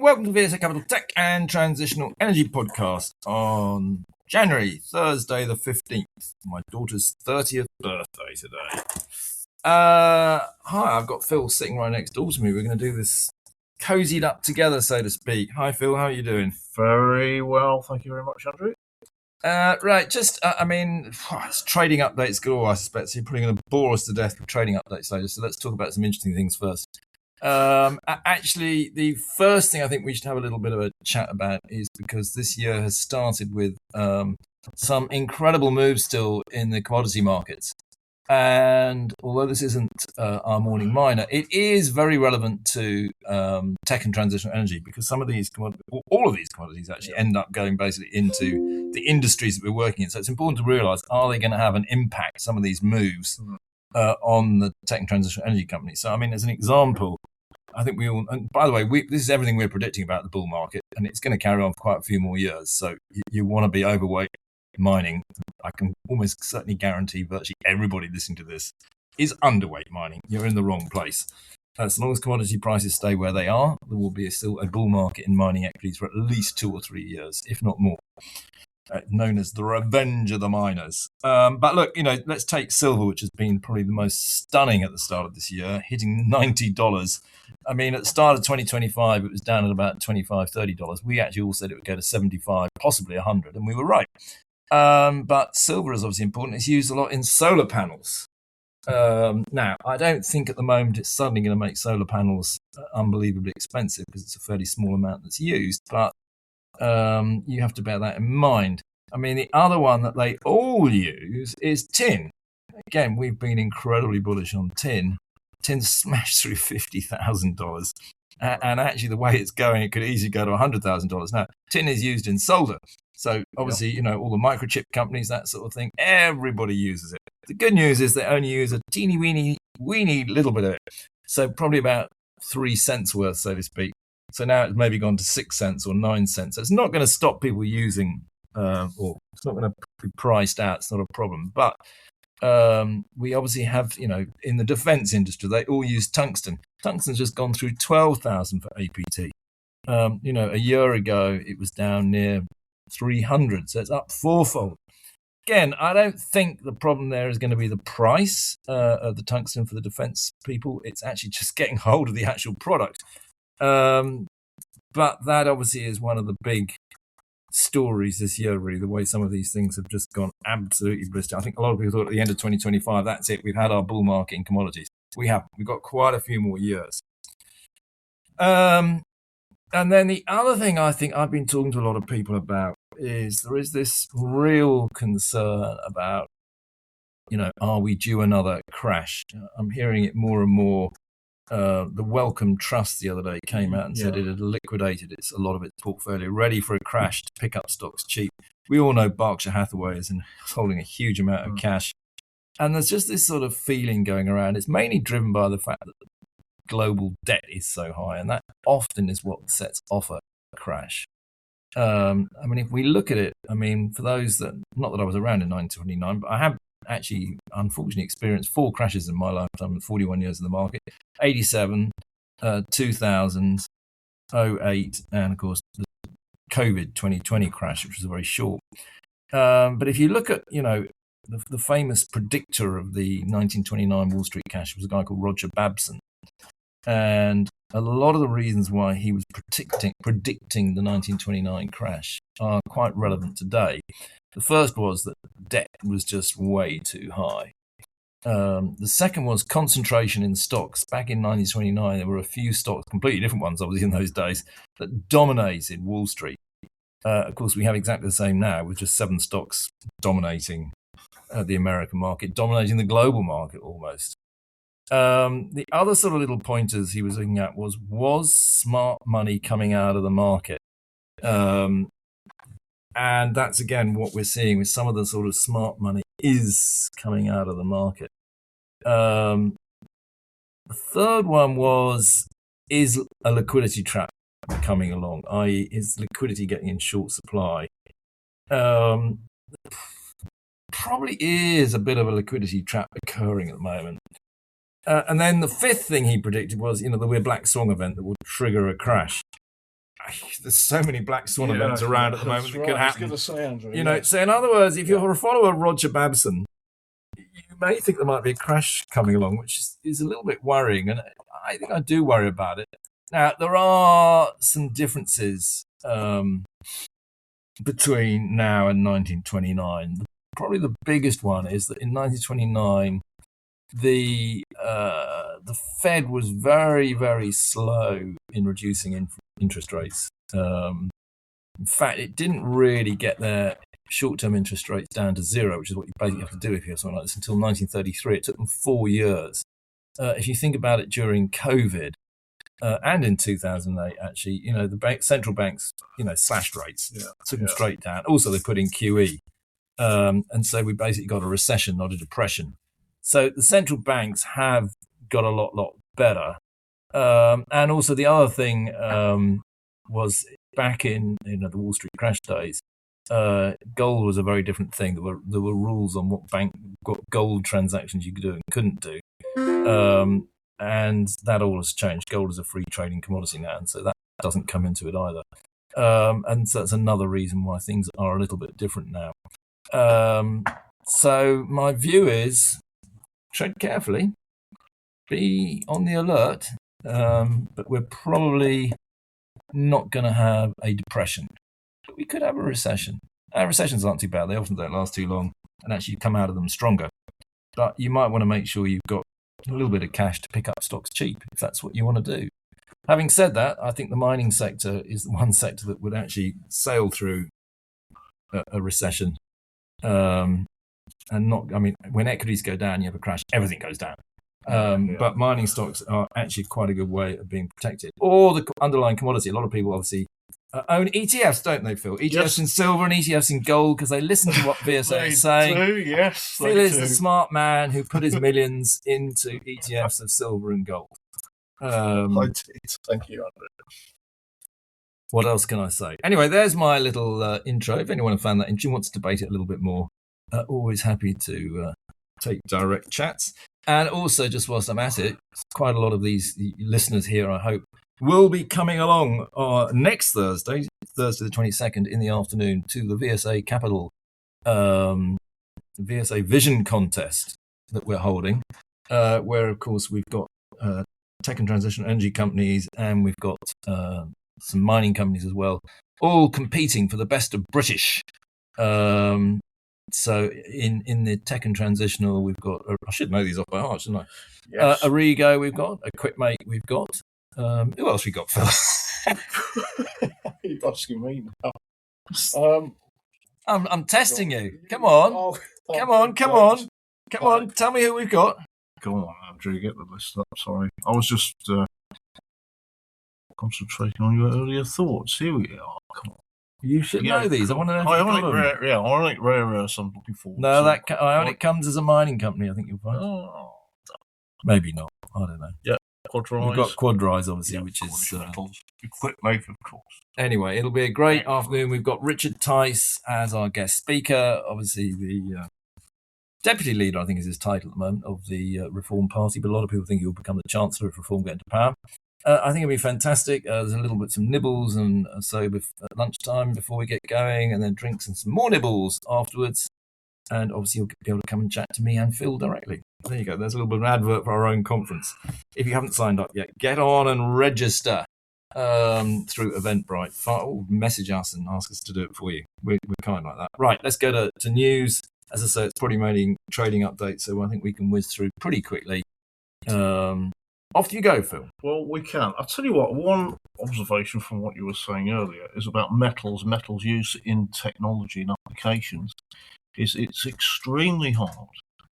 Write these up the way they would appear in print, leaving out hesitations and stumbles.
Welcome to VSA Capital Tech and Transitional Energy Podcast on Thursday the 15th, my daughter's 30th birthday today. Hi, I've got Phil sitting right next door to me. We're going to do this cozied up together, so to speak. Hi, Phil, how are you doing? Very well, thank you very much, Andrew. It's trading updates galore, I suspect. So you're probably going to bore us to death with trading updates later, so let's talk about some interesting things first. Actually, the first thing I think we should have a little bit of a chat about is because this year has started with some incredible moves still in the commodity markets. And although this isn't our morning miner, it is very relevant to tech and transitional energy because some of these all of these commodities actually end up going basically into the industries that we're working in. So it's important to realise, are they going to have an impact, some of these moves, on the tech and transitional energy companies? So, I mean, as an example, I think we all, and by the way, this is everything we're predicting about the bull market, and it's going to carry on for quite a few more years. So you want to be overweight mining. I can almost certainly guarantee virtually everybody listening to this is underweight mining. You're in the wrong place. As long as commodity prices stay where they are, there will be still a bull market in mining equities for at least 2 or 3 years, if not more. Known as the revenge of the miners. But look, let's take silver, which has been probably the most stunning at the start of this year, hitting $90. I mean, at the start of 2025, it was down at about $25, $30. We actually all said it would go to 75, possibly 100, and we were right. But silver is obviously important. It's used a lot in solar panels. Now, I don't think at the moment it's suddenly going to make solar panels unbelievably expensive because it's a fairly small amount that's used, but you have to bear that in mind. I mean, the other one that they all use is tin. Again, we've been incredibly bullish on tin. Tin smashed through $50,000. And actually, the way it's going, it could easily go to $100,000. Now, tin is used in solar. So obviously, all the microchip companies, that sort of thing, everybody uses it. The good news is they only use a teeny weeny little bit of it. So probably about 3 cents worth, so to speak. So now it's maybe gone to 6 cents or 9 cents. So it's not going to stop people using, or it's not going to be priced out. It's not a problem. But we obviously have, in the defense industry, they all use tungsten. Tungsten's just gone through 12,000 for APT. A year ago, it was down near 300. So it's up fourfold. Again, I don't think the problem there is going to be the price of the tungsten for the defense people. It's actually just getting hold of the actual product. But that obviously is one of the big stories this year, really, the way some of these things have just gone absolutely ballistic. I think a lot of people thought at the end of 2025, that's it, we've had our bull market in commodities. We've got quite a few more years. And then the other thing I think I've been talking to a lot of people about is there is this real concern about, are we due another crash? I'm hearing it more and more. The Wellcome Trust the other day came out and said it had liquidated a lot of its portfolio, ready for a crash to pick up stocks cheap. We all know Berkshire Hathaway is holding a huge amount of cash. And there's just this sort of feeling going around. It's mainly driven by the fact that global debt is so high, and that often is what sets off a crash. If we look at it, for those that, not that I was around in 1929, but I have actually, unfortunately, experienced 4 crashes in my lifetime in 41 years in the market: 87, 2000, 08, and of course the COVID 2020 crash, which was very short. But if you look at, the famous predictor of the 1929 Wall Street crash was a guy called Roger Babson. And a lot of the reasons why he was predicting the 1929 crash are quite relevant today. The first was that debt was just way too high. The second was concentration in stocks. Back in 1929, there were a few stocks, completely different ones, obviously, in those days, that dominated Wall Street. Of course, we have exactly the same now, with just 7 stocks dominating the American market, dominating the global market almost. The other sort of little pointers he was looking at was smart money coming out of the market? And that's, again, what we're seeing with some of the sort of smart money is coming out of the market. The third one is a liquidity trap coming along, i.e. is liquidity getting in short supply? Probably is a bit of a liquidity trap occurring at the moment. And then the fifth thing he predicted was, there'll be a black swan event that will trigger a crash. there's so many black swan events around at the moment that could happen. I was going to say, Andrew. You know, so in other words, if you're a follower of Roger Babson, you may think there might be a crash coming along, which is a little bit worrying, and I think I do worry about it. Now, there are some differences between now and 1929. Probably the biggest one is that in 1929, the Fed was very, very slow in reducing interest rates. In fact, it didn't really get their short-term interest rates down to zero, which is what you basically have to do if you have something like this, until 1933. It took them 4 years. If you think about it during COVID and in 2008, actually, you know, the central banks, you know, slashed rates, took them straight down. Also, they put in QE. And so we basically got a recession, not a depression. So the central banks have got a lot better. And also the other thing was back in the Wall Street crash days, gold was a very different thing. There were rules on what gold transactions you could do and couldn't do. And that all has changed. Gold is a free trading commodity now, and so that doesn't come into it either. And so that's another reason why things are a little bit different now. So my view is tread carefully, be on the alert, but we're probably not going to have a depression. But we could have a recession. Recessions aren't too bad. They often don't last too long and actually come out of them stronger. But you might want to make sure you've got a little bit of cash to pick up stocks cheap if that's what you want to do. Having said that, I think the mining sector is the one sector that would actually sail through a recession. And not, I mean, when equities go down, you have a crash, everything goes down. But mining stocks are actually quite a good way of being protected. Or the underlying commodity. A lot of people obviously own ETFs, don't they, Phil? ETFs in silver and ETFs in gold because they listen to what VSA is saying. Yes, Phil is the smart man who put his millions into ETFs of silver and gold. I did. Thank you, Andrew. What else can I say? Anyway, there's my little intro. If anyone found that interesting, wants to debate it a little bit more, always happy to take direct chats. And also, just whilst I'm at it, quite a lot of these listeners here, I hope, will be coming along next Thursday the 22nd in the afternoon to the VSA Capital VSA Vision Contest that we're holding, where, of course, we've got tech and transitional energy companies and we've got some mining companies as well, all competing for the best of British. So in the tech and transitional, we've got, I should know these off by heart, shouldn't I? Yes. Arrigo, we've got, Equipmate, we've got. Who else we got, Phil? You're asking me now. I'm testing you. Come on. Come on. Tell me who we've got. Go on, Andrew, get the list up. Sorry. I was just concentrating on your earlier thoughts. Here we are. Come on. You should know these. I want to know. Ionic rare earths. I'm looking forward. No, that Ionic comes as a mining company. I think you'll find. Oh, maybe not. I don't know. Yeah, Quadrise. We've got Quadrise, obviously, which is Equipmate, of course. Anyway, it'll be a great afternoon. We've got Richard Tice as our guest speaker. Obviously, the deputy leader, I think, is his title at the moment, of the Reform Party. But a lot of people think he'll become the Chancellor if Reform get into power. I think it'll be fantastic. There's a little bit some nibbles and so at lunchtime before we get going, and then drinks and some more nibbles afterwards. And obviously you'll be able to come and chat to me and Phil directly. There you go. There's a little bit of an advert for our own conference. If you haven't signed up yet, get on and register through Eventbrite. Message us and ask us to do it for you. We're kind of like that. Right, let's go to news. As I say, it's probably mainly trading updates, so I think we can whiz through pretty quickly. Off you go, Phil. Well, we can. I'll tell you what, one observation from what you were saying earlier is about metals use in technology and applications. It's extremely hard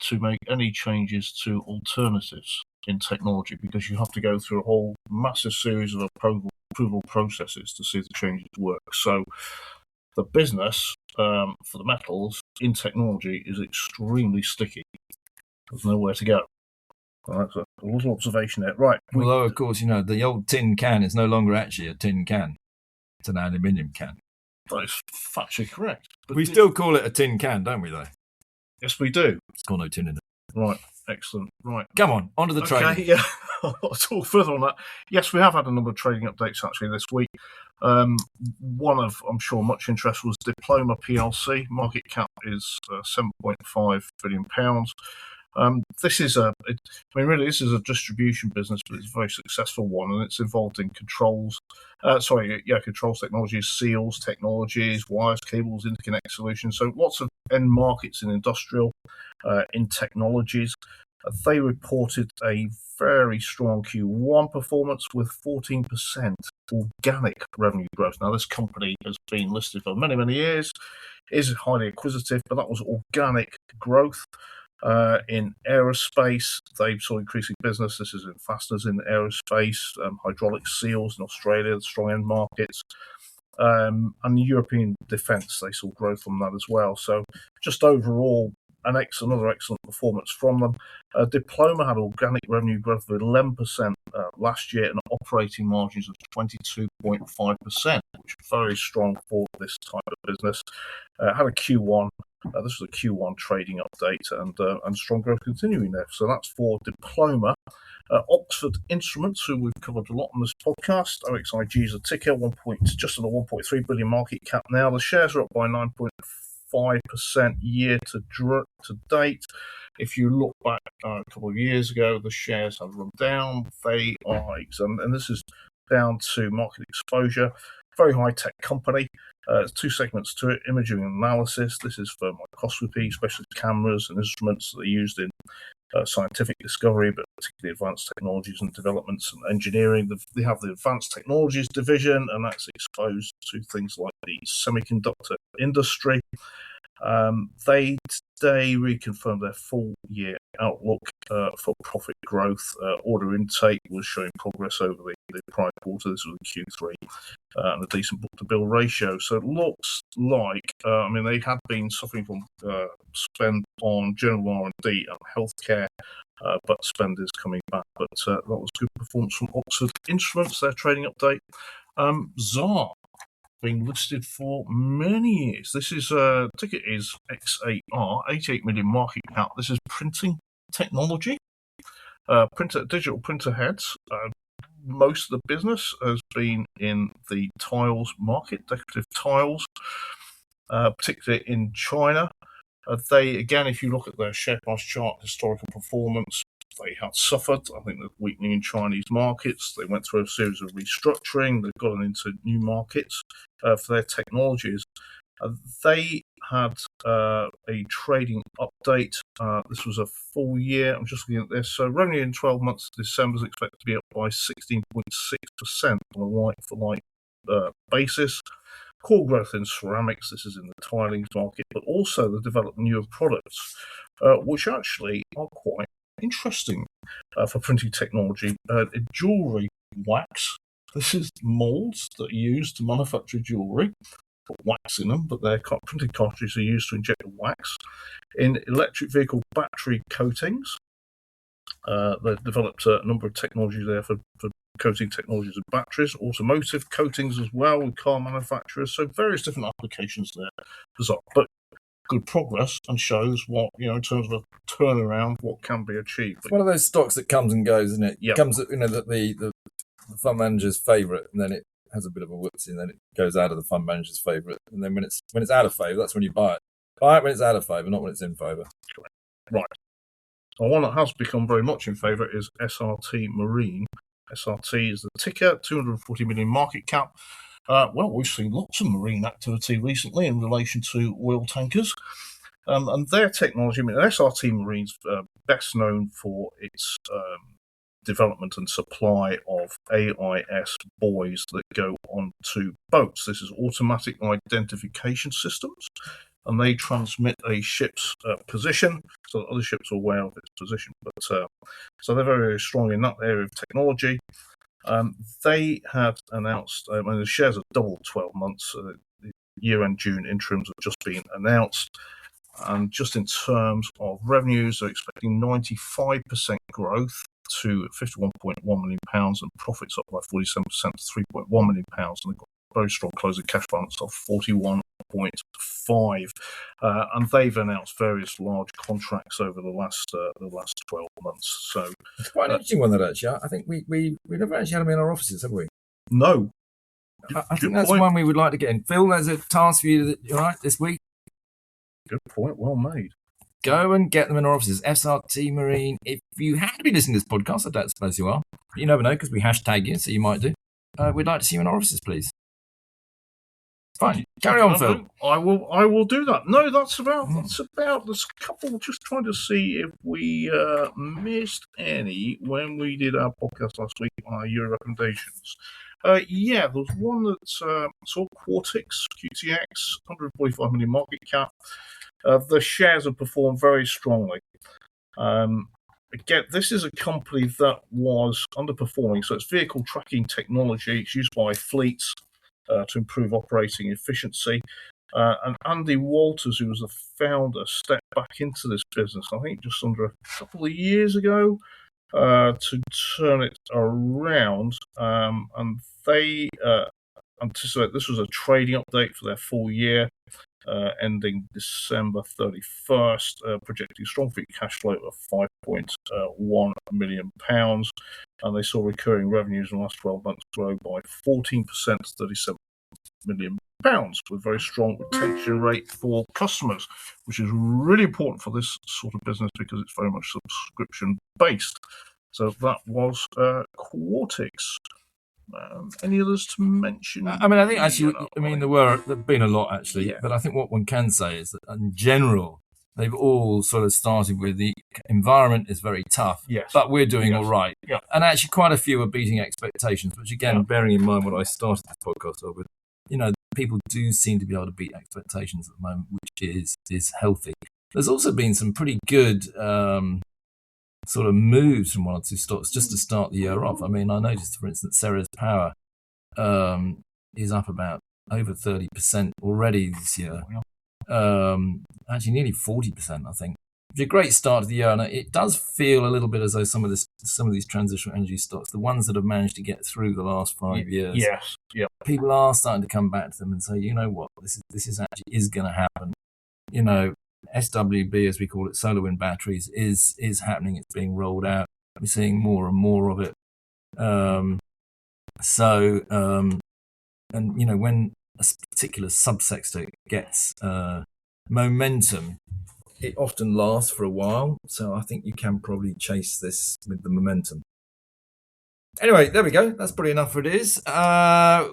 to make any changes to alternatives in technology because you have to go through a whole massive series of approval processes to see the changes work. So the business for the metals in technology is extremely sticky. There's nowhere to go. All right, so a little observation there. Right. Although, of course, the old tin can is no longer actually a tin can. It's an aluminium can. That is factually correct. But we still call it a tin can, don't we, though? Yes, we do. It's got no tin in it. Right, excellent. Right. Come on to the trading. Okay, yeah. I'll talk further on that. Yes, we have had a number of trading updates, actually, this week. One of, I'm sure, much interest was Diploma Plc. Market cap is £7.5 billion. This is this is a distribution business, but it's a very successful one, and it's involved in controls technologies, seals technologies, wires, cables, interconnect solutions. So lots of end markets in industrial, in technologies. They reported a very strong Q1 performance with 14% organic revenue growth. Now, this company has been listed for many, many years, is highly acquisitive, but that was organic growth. In aerospace, they saw increasing business. This is in fasteners in aerospace, hydraulic seals in Australia, strong end markets, and European defence. They saw growth from that as well. So, just overall, another excellent performance from them. Diploma had organic revenue growth of 11% last year and operating margins of 22.5%, which is very strong for this type of business. Had a Q1. This was a Q1 trading update, and strong growth continuing there. So that's for Diploma. Oxford Instruments, who we've covered a lot on this podcast. OXIG is a ticker, just under 1.3 billion market cap now. The shares are up by 9.5% year to date. If you look back a couple of years ago, the shares have run down. They are, and this is down to market exposure. Very high tech company. Two segments to it: imaging and analysis. This is for microscopy, specialist cameras and instruments that are used in scientific discovery, but particularly advanced technologies and developments and engineering. They have the advanced technologies division, and that's exposed to things like the semiconductor industry. They today reconfirmed their full year outlook for profit growth. Order intake was showing progress over the prior quarter. This was Q3, and a decent book-to-bill ratio. So it looks like, they had been suffering from spend on general R&D and healthcare, but spend is coming back. But that was good performance from Oxford Instruments. Their trading update. Xaar, been listed for many years. This is ticket is XAR, 88 million market cap. This is printing technology, digital printer heads. Most of the business has been in the tiles market, decorative tiles, particularly in China. They, again, if you look at their share price chart, historical performance, they had suffered, I think, the weakening in Chinese markets. They went through a series of restructuring. They've gotten into new markets for their technologies. They had a trading update. This was a full year. I'm just looking at this. So revenue in 12 months to December is expected to be up by 16.6% on a like-for-like basis. Core growth in ceramics. This is in the tilings market, but also the development of newer products, which actually are quite interesting for printing technology. Jewellery wax. This is moulds that are used to manufacture jewellery, put wax in them, but their printing cartridges are used to inject wax. In electric vehicle battery coatings, they've developed a number of technologies there for coating technologies of batteries, automotive coatings as well with car manufacturers. So various different applications there. But good progress and shows what, in terms of a turnaround, what can be achieved. It's one of those stocks that comes and goes, isn't it? Yep. Comes, the fund manager's favourite, and then it has a bit of a whoopsie, and then it goes out of the fund manager's favourite, and then when it's out of favour, that's when you buy it. Buy it when it's out of favour, not when it's in favour. Right. Well, one that has become very much in favour is SRT Marine. SRT is the ticker, 240 million market cap. We've seen lots of marine activity recently in relation to oil tankers. And their technology, SRT Marine's best known for its development and supply of AIS buoys that go onto boats. This is automatic identification systems, and they transmit a ship's position so that other ships are aware of its position. But so they're very, very strong in that area of technology. They had announced, the shares have doubled 12 months. The year-end June interims have just been announced. And just in terms of revenues, they're expecting 95% growth to £51.1 million, and profits up by 47% to £3.1 million. And they've got a very strong closing cash balance of 41.5, and they've announced various large contracts over the last 12 months. So it's quite an interesting one, that actually. I think we never actually had them in our offices, have we? No, I think that's one we would like to get in. Phil, there's a task for you, all right, this week. Good point. Well made. Go and get them in our offices. SRT Marine. If you happen to be listening to this podcast, I don't suppose you are. But you never know because we hashtag you, so you might do. We'd like to see you in our offices, please. Fine. Carry on, Phil. I will do that. No, that's about. There's a couple. Just trying to see if we missed any when we did our podcast last week on our year recommendations. Yeah, there was one that saw Quartix, QTX, 145 million market cap. The shares have performed very strongly. Again, this is a company that was underperforming, so it's vehicle tracking technology. It's used by fleets to improve operating efficiency. And Andy Walters, who was the founder, stepped back into this business, I think just under a couple of years ago, to turn it around. And they anticipate this was a trading update for their full year, ending December 31st, projecting strong free cash flow of £5.1 million. And they saw recurring revenues in the last 12 months grow by 14% to £37 million, with very strong retention rate for customers, which is really important for this sort of business because it's very much subscription based. So that was Quartix. Any others to mention? I mean, I think actually, there've been a lot actually, but I think what one can say is that in general, they've all sort of started with the environment is very tough, but we're doing all right. Yeah. And actually quite a few are beating expectations, which again, bearing in mind what I started this podcast with, people do seem to be able to beat expectations at the moment, which is healthy. There's also been some pretty good sort of moves from one or two stocks just to start the year off. I mean, I noticed, for instance, Ceres Power is up about over 30% already this year. Actually, nearly 40%, I think. It's a great start to the year, and it does feel a little bit as though some of these transitional energy stocks, the ones that have managed to get through the last 5 years, people are starting to come back to them and say, you know what, this is actually going to happen. SWB, as we call it, solar wind batteries, is happening. It's being rolled out. We're seeing more and more of it. And when a particular subsector gets momentum, it often lasts for a while. So I think you can probably chase this with the momentum. Anyway, there we go. That's probably enough for it is.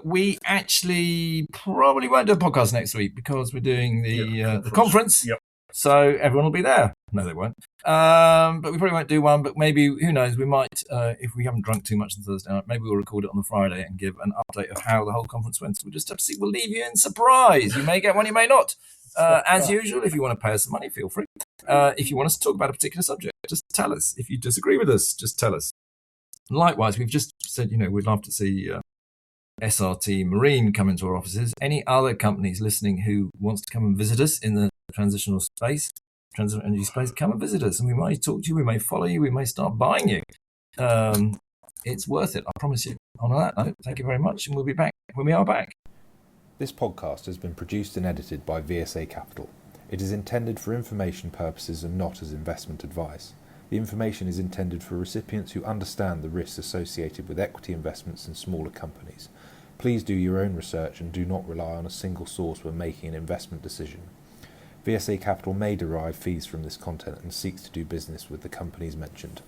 We actually probably won't do a podcast next week because we're doing the conference. Yep. So everyone will be there. No, they won't. But we probably won't do one. But maybe, who knows, we might, if we haven't drunk too much on Thursday night, maybe we'll record it on the Friday and give an update of how the whole conference went. So we'll just have to see. We'll leave you in surprise. You may get one, you may not. As usual, if you want to pay us some money, feel free. If you want us to talk about a particular subject, just tell us. If you disagree with us, just tell us. Likewise, we've just said, we'd love to see SRT Marine come into our offices. Any other companies listening who wants to come and visit us in the transitional energy space, come and visit us, and we may talk to you, we may follow you, we may start buying you. It's worth it, I promise you. On that note, thank you very much, and we'll be back when we are back. This podcast has been produced and edited by VSA Capital. It is intended for information purposes and not as investment advice. The information is intended for recipients who understand the risks associated with equity investments in smaller companies. Please do your own research and do not rely on a single source when making an investment decision. VSA Capital may derive fees from this content and seeks to do business with the companies mentioned.